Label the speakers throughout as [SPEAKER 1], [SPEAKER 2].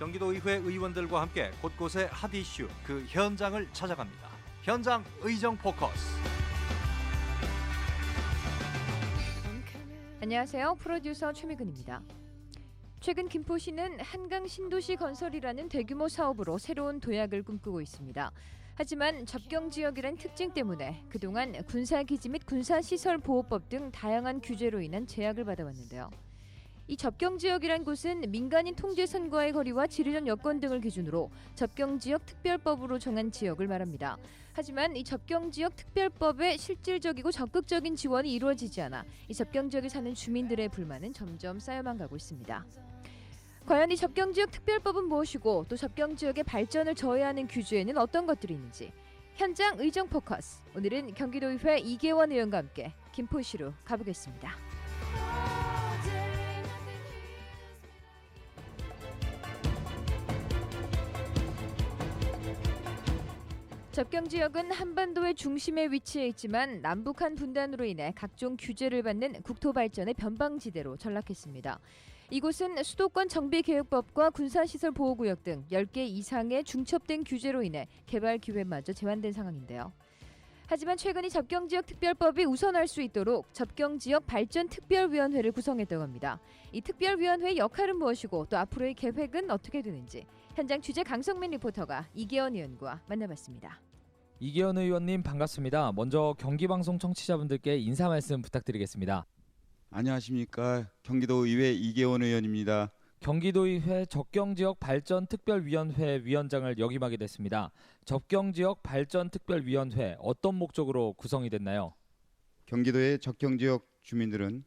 [SPEAKER 1] 경기도의회 의원들과 함께 곳곳의 핫 이슈 그 현장을 찾아갑니다. 현장 의정 포커스.
[SPEAKER 2] 안녕하세요. 프로듀서 최미근입니다. 최근 김포시는 한강 신도시 건설이라는 대규모 사업으로 새로운 도약을 꿈꾸고 있습니다. 하지만 접경지역이란 특징 때문에 그동안 군사기지 및 군사시설보호법 등 다양한 규제로 인한 제약을 받아왔는데요. 이 접경지역이란 곳은 민간인 통제선과의 거리와 지리적 여건 등을 기준으로 접경지역 특별법으로 정한 지역을 말합니다. 하지만 이 접경지역 특별법에 실질적이고 적극적인 지원이 이루어지지 않아 이 접경지역에 사는 주민들의 불만은 점점 쌓여만 가고 있습니다. 과연 이 접경지역 특별법은 무엇이고 또 접경지역의 발전을 저해하는 규제에는 어떤 것들이 있는지 현장 의정 포커스. 오늘은 경기도의회 이계원 의원과 함께 김포시로 가보겠습니다. 접경지역은 한반도의 중심에 위치해 있지만 남북한 분단으로 인해 각종 규제를 받는 국토발전의 변방지대로 전락했습니다. 이곳은 수도권 정비계획법과 군사시설보호구역 등 10개 이상의 중첩된 규제로 인해 개발 기회마저 제한된 상황인데요. 하지만 최근 이 접경지역 특별법이 우선할 수 있도록 접경지역 발전특별위원회를 구성했다고 합니다. 이 특별위원회의 역할은 무엇이고 또 앞으로의 계획은 어떻게 되는지 현장 취재 강성민 리포터가 이계원 의원과 만나봤습니다.
[SPEAKER 3] 이계원 의원님 반갑습니다. 먼저 경기방송 청취자분들께 인사 말씀 부탁드리겠습니다.
[SPEAKER 4] 안녕하십니까. 경기도의회 이계원 의원입니다.
[SPEAKER 3] 경기도의회 접경지역발전특별위원회 위원장을 역임하게 됐습니다. 접경지역발전특별위원회 어떤 목적으로 구성이 됐나요?
[SPEAKER 4] 경기도의 접경지역 주민들은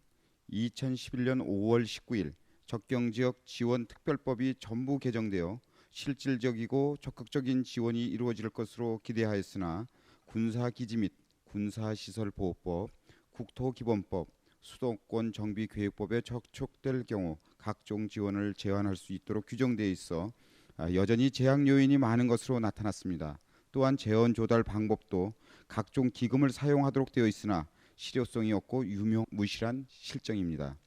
[SPEAKER 4] 2011년 5월 19일 접경지역 지원특별법이 전부 개정되어 실질적이고 적극적인 지원이 이루어질 것으로 기대하였으나 군사기지 및 군사시설보호법, 국토기본법, 수도권 정비계획법에 적촉될 경우 각종 지원을 제한할 수 있도록 규정되어 있어 여전히 제약 요인이 많은 것으로 나타났습니다. 또한 재원 조달 방법도 각종 기금을 사용하도록 되어 있으나 실효성이 없고 유명무실한 실정입니다.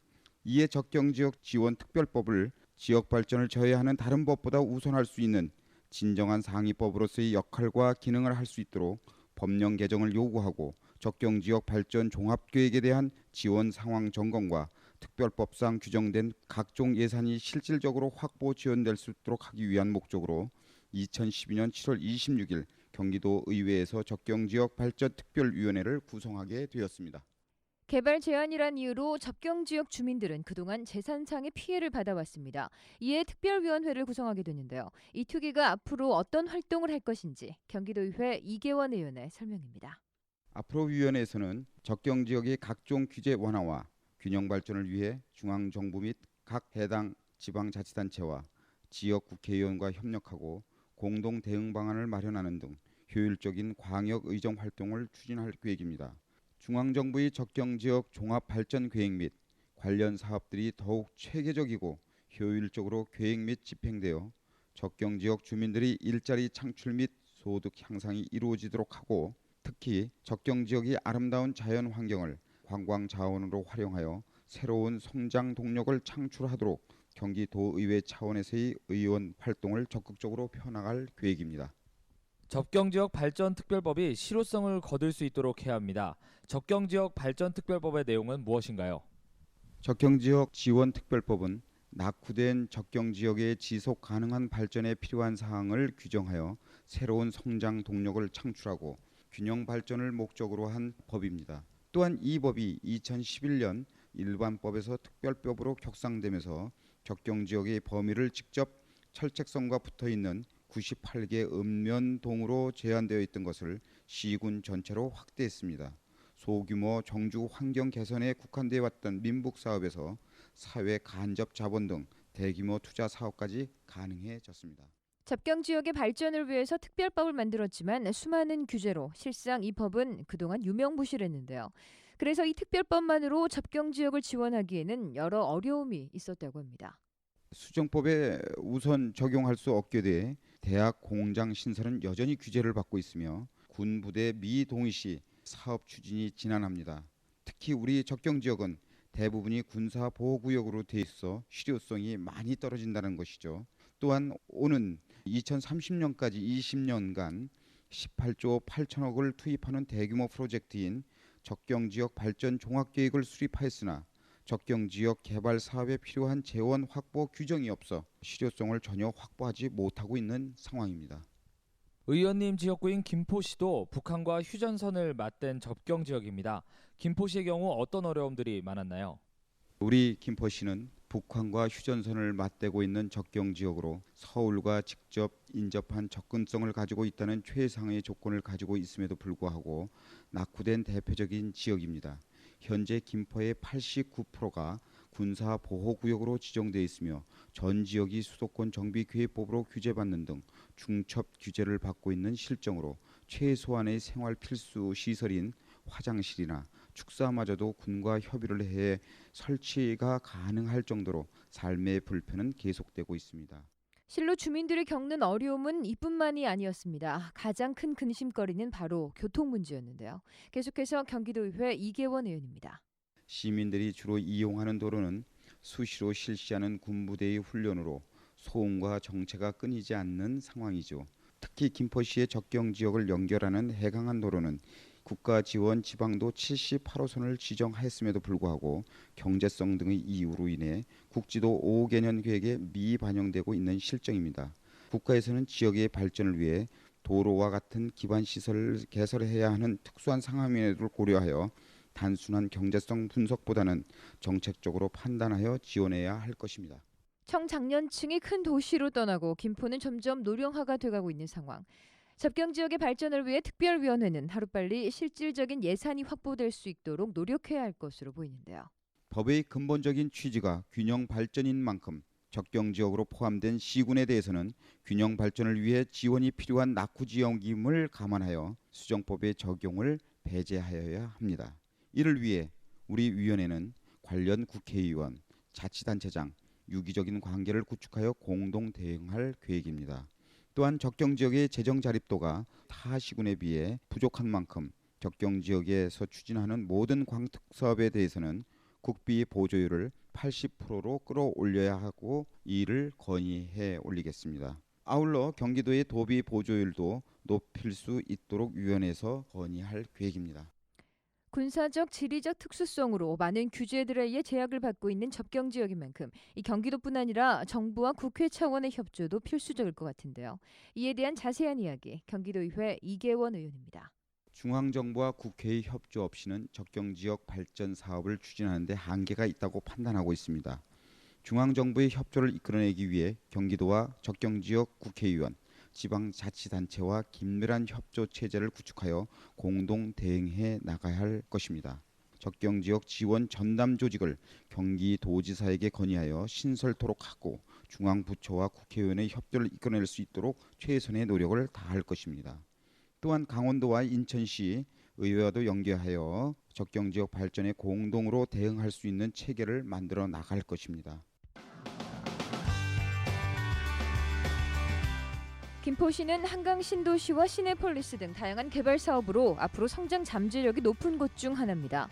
[SPEAKER 4] 이에 접경지역 지원특별법을 지역 발전을 저해하는 다른 법보다 우선할 수 있는 진정한 상위법으로서의 역할과 기능을 할 수 있도록 법령 개정을 요구하고 접경지역 발전 종합계획에 대한 지원 상황 점검과 특별법상 규정된 각종 예산이 실질적으로 확보 지원될 수 있도록 하기 위한 목적으로 2012년 7월 26일 경기도의회에서 접경지역 발전특별위원회를 구성하게 되었습니다.
[SPEAKER 2] 개발 제한이란 이유로 접경지역 주민들은 그동안 재산상의 피해를 받아왔습니다. 이에 특별위원회를 구성하게 됐는데요. 이 특위가 앞으로 어떤 활동을 할 것인지 경기도의회 이계원 의원의 설명입니다.
[SPEAKER 4] 앞으로 위원회에서는 접경지역의 각종 규제 완화와 균형 발전을 위해 중앙정부 및 각 해당 지방자치단체와 지역 국회의원과 협력하고 공동 대응 방안을 마련하는 등 효율적인 광역 의정 활동을 추진할 계획입니다. 중앙정부의 접경지역 종합발전계획 및 관련 사업들이 더욱 체계적이고 효율적으로 계획 및 집행되어 접경지역 주민들의 일자리 창출 및 소득 향상이 이루어지도록 하고 특히 접경지역의 아름다운 자연 환경을 관광 자원으로 활용하여 새로운 성장 동력을 창출하도록 경기도의회 차원에서의 의원 활동을 적극적으로 펴나갈 계획입니다.
[SPEAKER 3] 접경지역 발전특별법이 실효성을 거둘 수 있도록 해야 합니다. 접경지역 발전특별법의 내용은 무엇인가요?
[SPEAKER 4] 접경지역 지원특별법은 낙후된 접경지역의 지속 가능한 발전에 필요한 사항을 규정하여 새로운 성장 동력을 창출하고 균형 발전을 목적으로 한 법입니다. 또한 이 법이 2011년 일반법에서 특별법으로 격상되면서 접경지역의 범위를 직접 철책선과 붙어있는 98개 읍면동으로 제한되어 있던 것을 시군 전체로 확대했습니다. 소규모 정주 환경 개선에 국한되어 왔던 민북 사업에서 사회 간접 자본 등 대규모 투자 사업까지 가능해졌습니다.
[SPEAKER 2] 접경지역의 발전을 위해서 특별법을 만들었지만 수많은 규제로 실상 이 법은 그동안 유명무실했는데요. 그래서 이 특별법만으로 접경지역을 지원하기에는 여러 어려움이 있었다고 합니다.
[SPEAKER 4] 수정법에 우선 적용할 수 없게 돼 대학 공장 신설은 여전히 규제를 받고 있으며 군부대 미동의 시 사업 추진이 지난합니다. 특히 우리 접경지역은 대부분이 군사보호구역으로 돼 있어 실효성이 많이 떨어진다는 것이죠. 또한 오는 2030년까지 20년간 18조 8천억을 투입하는 대규모 프로젝트인 적경지역 발전 종합계획을 수립하였으나 적경지역 개발 사업에 필요한 재원 확보 규정이 없어 실효성을 전혀 확보하지 못하고 있는 상황입니다.
[SPEAKER 3] 의원님 지역구인 김포시도 북한과 휴전선을 맞댄 접경 지역입니다. 김포시의 경우 어떤 어려움들이 많았나요?
[SPEAKER 4] 우리 김포시는 북한과 휴전선을 맞대고 있는 접경 지역으로 서울과 직접 인접한 접근성을 가지고 있다는 최상의 조건을 가지고 있음에도 불구하고 낙후된 대표적인 지역입니다. 현재 김포의 89%가 군사보호구역으로 지정되어 있으며 전 지역이 수도권 정비계획법으로 규제받는 등 중첩 규제를 받고 있는 실정으로 최소한의 생활 필수 시설인 화장실이나 축사마저도 군과 협의를 해 설치가 가능할 정도로 삶의 불편은 계속되고 있습니다.
[SPEAKER 2] 실로 주민들이 겪는 어려움은 이뿐만이 아니었습니다. 가장 큰 근심거리는 바로 교통 문제였는데요. 계속해서 경기도의회 이계원 의원입니다.
[SPEAKER 4] 시민들이 주로 이용하는 도로는 수시로 실시하는 군부대의 훈련으로 소음과 정체가 끊이지 않는 상황이죠. 특히 김포시의 접경 지역을 연결하는 해강한 도로는 국가 지원 지방도 78호선을 지정하였음에도 불구하고 경제성 등의 이유로 인해 국지도 5개년 계획에 미반영되고 있는 실정입니다. 국가에서는 지역의 발전을 위해 도로와 같은 기반 시설을 개설해야 하는 특수한 상황임에도 고려하여 단순한 경제성 분석보다는 정책적으로 판단하여 지원해야 할 것입니다.
[SPEAKER 2] 청장년층이 큰 도시로 떠나고 김포는 점점 노령화가 돼가고 있는 상황. 접경 지역의 발전을 위해 특별위원회는 하루빨리 실질적인 예산이 확보될 수 있도록 노력해야 할 것으로 보이는데요.
[SPEAKER 4] 법의 근본적인 취지가 균형 발전인 만큼 접경 지역으로 포함된 시군에 대해서는 균형 발전을 위해 지원이 필요한 낙후 지역임을 감안하여 수정법의 적용을 배제하여야 합니다. 이를 위해 우리 위원회는 관련 국회의원, 자치단체장, 유기적인 관계를 구축하여 공동 대응할 계획입니다. 또한 접경 지역의 재정 자립도가 타 시군에 비해 부족한 만큼 접경 지역에서 추진하는 모든 광특 사업에 대해서는 국비 보조율을 80%로 끌어올려야 하고 이를 건의해 올리겠습니다. 아울러 경기도의 도비 보조율도 높일 수 있도록 위원회에서 건의할 계획입니다.
[SPEAKER 2] 군사적, 지리적 특수성으로 많은 규제들에 의해 제약을 받고 있는 접경 지역인 만큼 이 경기도뿐 아니라 정부와 국회 차원의 협조도 필수적일 것 같은데요. 이에 대한 자세한 이야기 경기도의회 이계원 의원입니다.
[SPEAKER 4] 중앙정부와 국회의 협조 없이는 접경 지역 발전 사업을 추진하는 데 한계가 있다고 판단하고 있습니다. 중앙정부의 협조를 이끌어내기 위해 경기도와 접경 지역 국회의원, 지방자치단체와 긴밀한 협조 체제를 구축하여 공동 대응해 나가야 할 것입니다. 접경 지역 지원 전담 조직을 경기도지사에게 건의하여 신설토록 하고 중앙부처와 국회의원의 협조를 이끌어낼 수 있도록 최선의 노력을 다할 것입니다. 또한 강원도와 인천시 의회와도 연계하여 접경 지역 발전에 공동으로 대응할 수 있는 체계를 만들어 나갈 것입니다.
[SPEAKER 2] 김포시는 한강 신도시와 시내폴리스 등 다양한 개발 사업으로 앞으로 성장 잠재력이 높은 곳 중 하나입니다.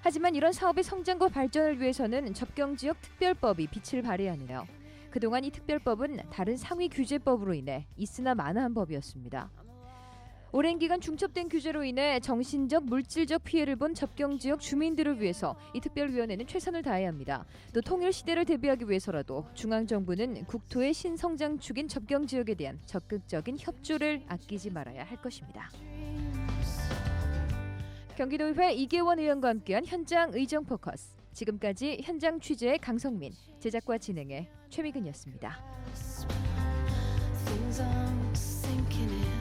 [SPEAKER 2] 하지만 이런 사업의 성장과 발전을 위해서는 접경 지역 특별법이 빛을 발해야 하네요. 그동안 이 특별법은 다른 상위 규제법으로 인해 있으나 마나한 법이었습니다. 오랜 기간 중첩된 규제로 인해 정신적, 물질적 피해를 본 접경 지역 주민들을 위해서 이 특별위원회는 최선을 다해야 합니다. 또 통일 시대를 대비하기 위해서라도 중앙정부는 국토의 신성장축인 접경 지역에 대한 적극적인 협조를 아끼지 말아야 할 것입니다. 경기도의회 이계원 의원과 함께한 현장 의정 포커스. 지금까지 현장 취재의 강성민, 제작과 진행의 최미근이었습니다.
[SPEAKER 5] Things I'm sinking in.